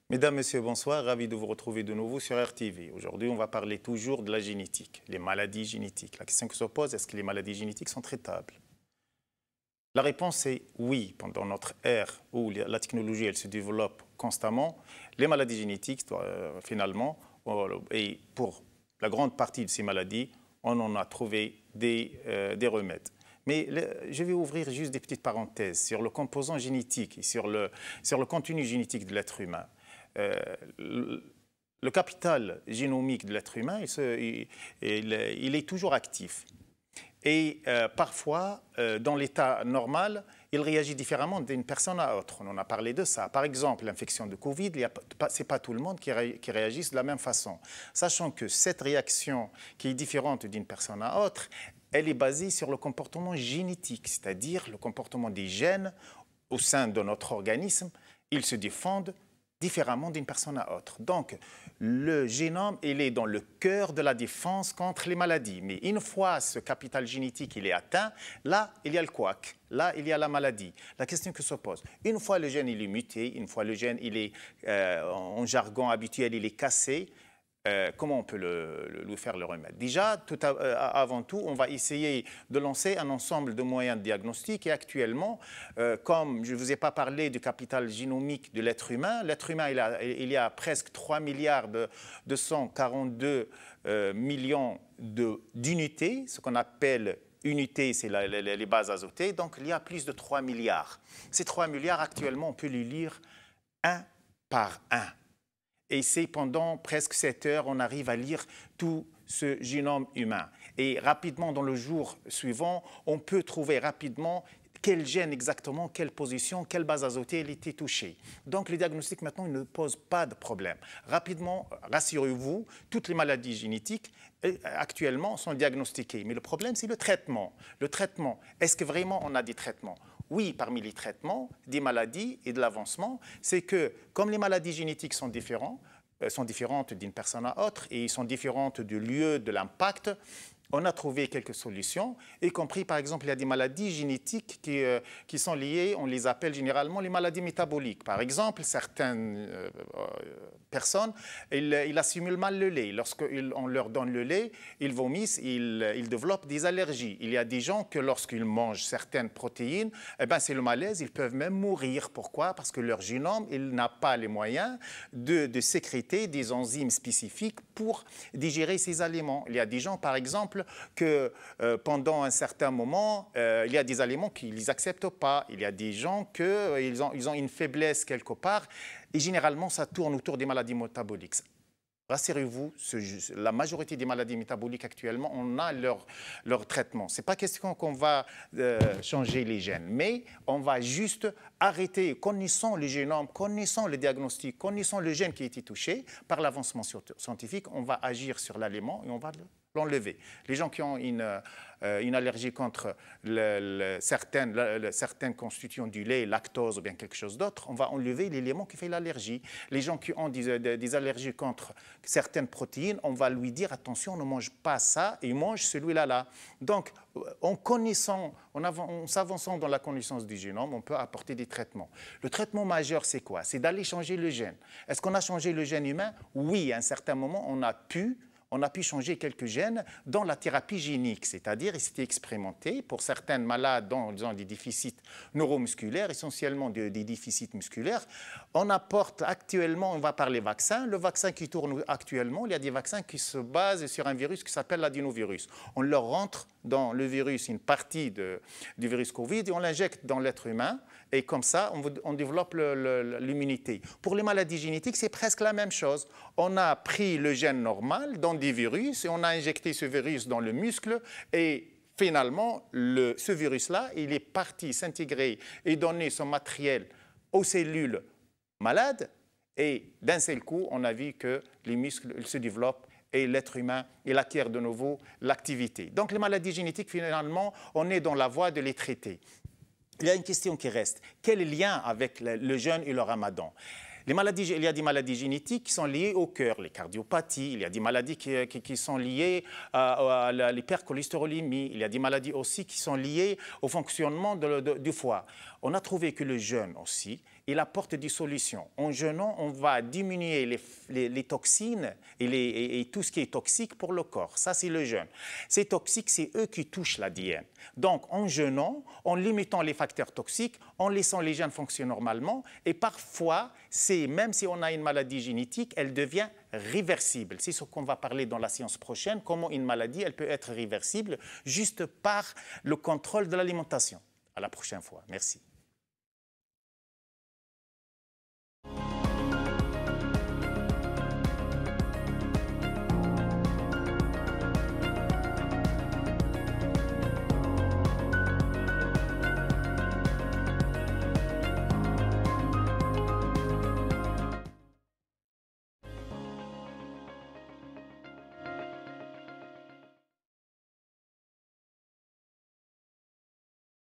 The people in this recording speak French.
Mesdames, Messieurs, bonsoir. Ravi de vous retrouver de nouveau sur RTV. Aujourd'hui, on va parler toujours de la génétique, les maladies génétiques. La question qui se pose, est-ce que les maladies génétiques sont traitables? La réponse est oui. Pendant notre ère où la technologie elle se développe constamment, les maladies génétiques, finalement, et pour la grande partie de ces maladies, on en a trouvé des remèdes. Mais je vais ouvrir juste des petites parenthèses sur le composant génétique et sur le contenu génétique de l'être humain. Le capital génomique de l'être humain, il est toujours actif. Et parfois, dans l'état normal, il réagit différemment d'une personne à l'autre. On en a parlé de ça. Par exemple, l'infection de Covid, ce n'est pas tout le monde qui réagit de la même façon. Sachant que cette réaction qui est différente d'une personne à l'autre, elle est basée sur le comportement génétique, c'est-à-dire le comportement des gènes au sein de notre organisme. Ils se défendent différemment d'une personne à l'autre. Donc, le génome, il est dans le cœur de la défense contre les maladies. Mais une fois ce capital génétique il est atteint, là, il y a le couac. Là, il y a la maladie. La question que se pose, une fois le gène il est muté, une fois le gène il est, en jargon habituel, il est cassé, comment on peut lui faire le remède? Déjà, avant tout, on va essayer de lancer un ensemble de moyens de diagnostic. Et actuellement, comme je ne vous ai pas parlé du capital génomique de l'être humain il y a presque 3 milliards de 242 millions d'unités, ce qu'on appelle unités, c'est les bases azotées. Donc, il y a plus de 3 milliards. Ces 3 milliards, actuellement, on peut les lire un par un. Et c'est pendant presque 7 heures, on arrive à lire tout ce génome humain. Et rapidement, dans le jour suivant, on peut trouver rapidement quel gène exactement, quelle position, quelle base azotée elle était touchée. Donc, le diagnostic maintenant il ne pose pas de problème. Rapidement, rassurez-vous, toutes les maladies génétiques actuellement sont diagnostiquées. Mais le problème, c'est le traitement. Le traitement, est-ce que vraiment on a des traitements? Oui, parmi les traitements des maladies et de l'avancement, c'est que comme les maladies génétiques sont différentes d'une personne à l'autre et sont différentes du lieu de l'impact, on a trouvé quelques solutions, y compris, par exemple, il y a des maladies génétiques qui sont liées, on les appelle généralement les maladies métaboliques. Par exemple, certaines personnes, ils assimilent mal le lait. Lorsqu'on leur donne le lait, ils vomissent, ils développent des allergies. Il y a des gens que lorsqu'ils mangent certaines protéines, eh ben, c'est le malaise, ils peuvent même mourir. Pourquoi? Parce que leur génome, il n'a pas les moyens de sécréter des enzymes spécifiques pour digérer ces aliments. Il y a des gens, par exemple, que pendant un certain moment, il y a des aliments qu'ils n'acceptent pas. Il y a des gens qu'ils ont une faiblesse quelque part. Et généralement, ça tourne autour des maladies métaboliques. Rassurez-vous, la majorité des maladies métaboliques actuellement, on a leur traitement. Ce n'est pas question qu'on va changer les gènes, mais on va juste arrêter, connaissant le génome, connaissant le diagnostic, connaissant le gène qui a été touché, par l'avancement scientifique, on va agir sur l'aliment et on va l'enlever. Les gens qui ont une allergie contre certains constituants du lait, lactose ou bien quelque chose d'autre, on va enlever l'élément qui fait l'allergie. Les gens qui ont des allergies contre certaines protéines, on va lui dire attention, ne mange pas ça et mange celui-là. Donc, en s'avançant dans la connaissance du génome, on peut apporter des traitements. Le traitement majeur, c'est quoi? C'est d'aller changer le gène. Est-ce qu'on a changé le gène humain? Oui, à un certain moment, on a pu changer quelques gènes dans la thérapie génique, c'est-à-dire il s'était expérimenté pour certaines malades dont ils ont des déficits neuromusculaires, essentiellement des déficits musculaires. On apporte actuellement, on va parler vaccins, le vaccin qui tourne actuellement, il y a des vaccins qui se basent sur un virus qui s'appelle l'adénovirus. On leur rentre dans le virus une partie du virus Covid et on l'injecte dans l'être humain et comme ça, on développe l'immunité. Pour les maladies génétiques, c'est presque la même chose. On a pris le gène normal dans des virus et on a injecté ce virus dans le muscle et finalement, ce virus-là, il est parti s'intégrer et donner son matériel aux cellules malades et d'un seul coup, on a vu que les muscles se développent et l'être humain, il acquiert de nouveau l'activité. Donc les maladies génétiques, finalement, on est dans la voie de les traiter. Il y a une question qui reste. Quel lien avec le jeûne et le ramadan? Il y a des maladies génétiques qui sont liées au cœur, les cardiopathies, il y a des maladies qui sont liées à l'hypercholestérolémie, il y a des maladies aussi qui sont liées au fonctionnement du foie. On a trouvé que le jeûne aussi, il apporte des solutions. En jeûnant, on va diminuer les toxines et tout ce qui est toxique pour le corps. Ça, c'est le jeûne. Ces toxiques, c'est eux qui touchent l'ADN. Donc, en jeûnant, en limitant les facteurs toxiques, en laissant les gènes fonctionner normalement, et parfois, même si on a une maladie génétique, elle devient réversible. C'est ce qu'on va parler dans la séance prochaine, comment une maladie, elle peut être réversible juste par le contrôle de l'alimentation. À la prochaine fois. Merci.